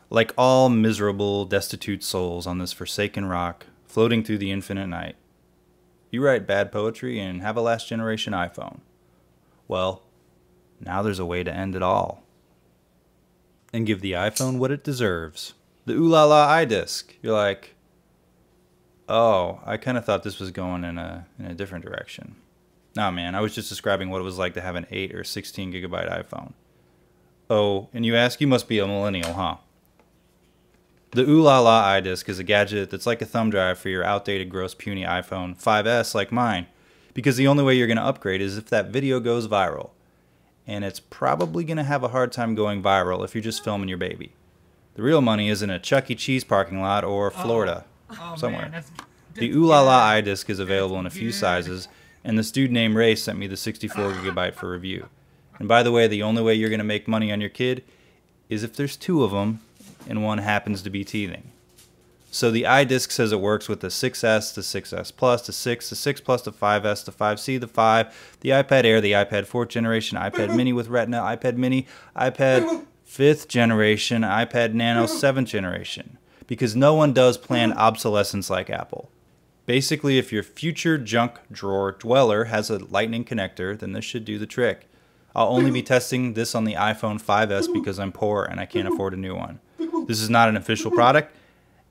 Like all miserable, destitute souls on this forsaken rock, floating through the infinite night, you write bad poetry and have a last generation iPhone. Well, now there's a way to end it all. And give the iPhone what it deserves. The Ohlala iDisk. You're like, oh, I kind of thought this was going in a different direction. Nah, man, I was just describing what it was like to have an 8 or 16 gigabyte iPhone. Oh, and you ask, you must be a millennial, huh? The Ohlala iDisk is a gadget that's like a thumb drive for your outdated, gross, puny iPhone 5S like mine, because the only way you're going to upgrade is if that video goes viral. And it's probably going to have a hard time going viral if you're just filming your baby. The real money is in a Chuck E. Cheese parking lot or Florida, somewhere. Man, the Ohlala iDisk is available in a few sizes, and this dude named Ray sent me the 64 gigabyte for review. And by the way, the only way you're going to make money on your kid is if there's 2 of them and one happens to be teething. So the iDisk says it works with the 6S, the 6S Plus, the 6, the 6 Plus, the 5S, the 5C, the 5, the iPad Air, the iPad 4th generation, iPad Mini with Retina, iPad Mini, iPad 5th generation, iPad Nano 7th generation. Because no one does planned obsolescence like Apple. Basically, if your future junk drawer dweller has a lightning connector, then this should do the trick. I'll only be testing this on the iPhone 5S because I'm poor and I can't afford a new one. This is not an official product,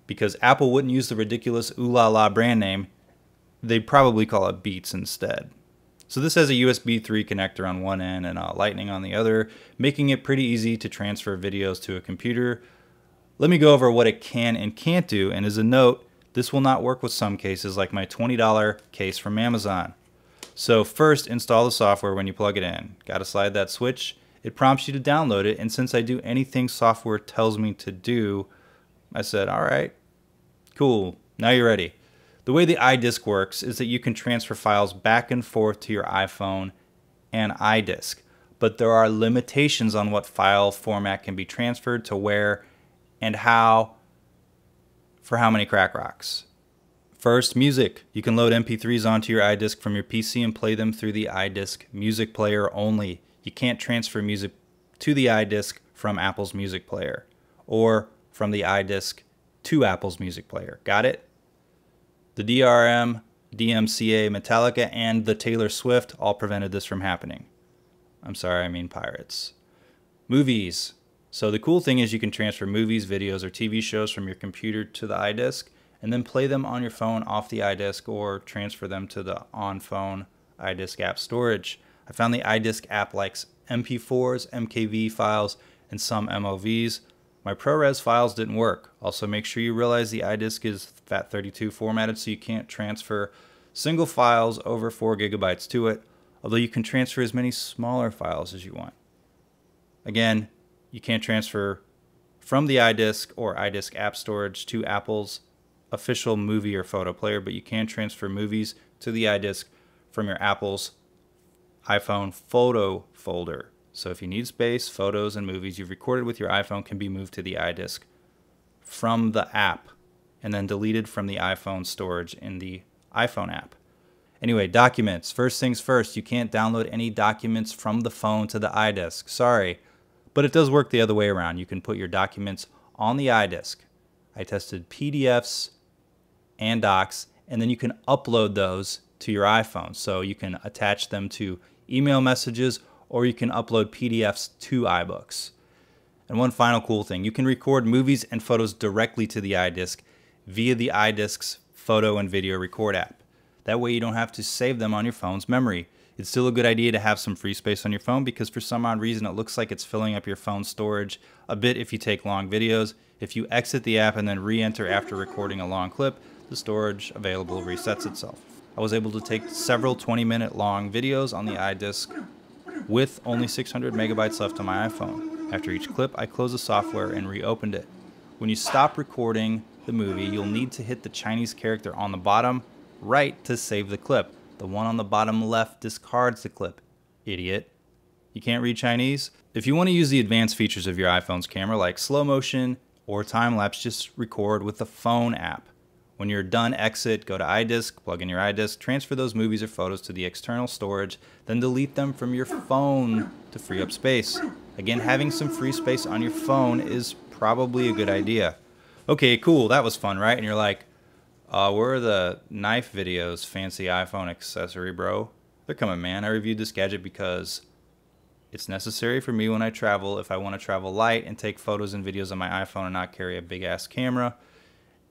because Apple wouldn't use the ridiculous Ohlala brand name. They'd probably call it Beats instead. So this has a USB 3 connector on one end and a Lightning on the other, making it pretty easy to transfer videos to a computer. Let me go over what it can and can't do, and as a note, this will not work with some cases like my $20 case from Amazon. So first, install the software when you plug it in. Gotta slide that switch. It prompts you to download it, and since I do anything software tells me to do, I said, all right, cool, now you're ready. The way the iDisk works is that you can transfer files back and forth to your iPhone and iDisk, but there are limitations on what file format can be transferred to where and how for how many crack rocks. First, music. You can load MP3s onto your iDisk from your PC and play them through the iDisk music player only. You can't transfer music to the iDisk from Apple's music player or from the iDisk to Apple's music player. Got it? The DRM, DMCA, Metallica, and the Taylor Swift all prevented this from happening. I'm sorry, I mean pirates. Movies. So the cool thing is you can transfer movies, videos, or TV shows from your computer to the iDisk and then play them on your phone off the iDisk or transfer them to the on-phone iDisk app storage. I found the iDisk app likes MP4s, MKV files, and some MOVs. My ProRes files didn't work. Also, make sure you realize the iDisk is FAT32 formatted, so you can't transfer single files over 4 gigabytes to it, although you can transfer as many smaller files as you want. Again, you can't transfer from the iDisk or iDisk app storage to Apple's official movie or photo player, but you can transfer movies to the iDisk from your Apple's iPhone photo folder. So if you need space, photos and movies you've recorded with your iPhone can be moved to the iDisk from the app and then deleted from the iPhone storage in the iPhone app. Anyway, documents. First things first, you can't download any documents from the phone to the iDisk. Sorry, but it does work the other way around. You can put your documents on the iDisk. I tested PDFs and docs, and then you can upload those to your iPhone. So you can attach them to email messages, or you can upload PDFs to iBooks. And one final cool thing, you can record movies and photos directly to the iDisk via the iDisk's photo and video record app. That way you don't have to save them on your phone's memory. It's still a good idea to have some free space on your phone because for some odd reason it looks like it's filling up your phone's storage a bit if you take long videos. If you exit the app and then re-enter after recording a long clip, the storage available resets itself. I was able to take several 20-minute long videos on the iDisk with only 600 megabytes left on my iPhone. After each clip, I closed the software and reopened it. When you stop recording the movie, you'll need to hit the Chinese character on the bottom right to save the clip. The one on the bottom left discards the clip. Idiot. You can't read Chinese? If you want to use the advanced features of your iPhone's camera like slow motion or time lapse, just record with the phone app. When you're done, exit, go to iDisk, plug in your iDisk, transfer those movies or photos to the external storage, then delete them from your phone to free up space. Again, having some free space on your phone is probably a good idea. Okay, cool, that was fun, right? And you're like, where are the knife videos, fancy iPhone accessory, bro? They're coming, man. I reviewed this gadget because it's necessary for me when I travel if I want to travel light and take photos and videos on my iPhone and not carry a big-ass camera.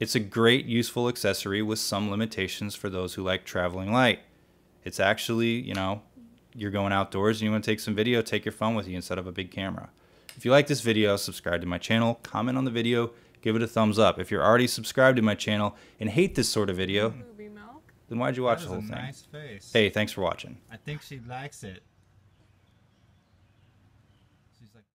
It's a great, useful accessory with some limitations for those who like traveling light. It's actually, you know, you're going outdoors and you want to take some video, take your phone with you instead of a big camera. If you like this video, subscribe to my channel, comment on the video, give it a thumbs up. If you're already subscribed to my channel and hate this sort of video, then why'd you watch the whole thing? Nice face. Hey, thanks for watching. I think she likes it.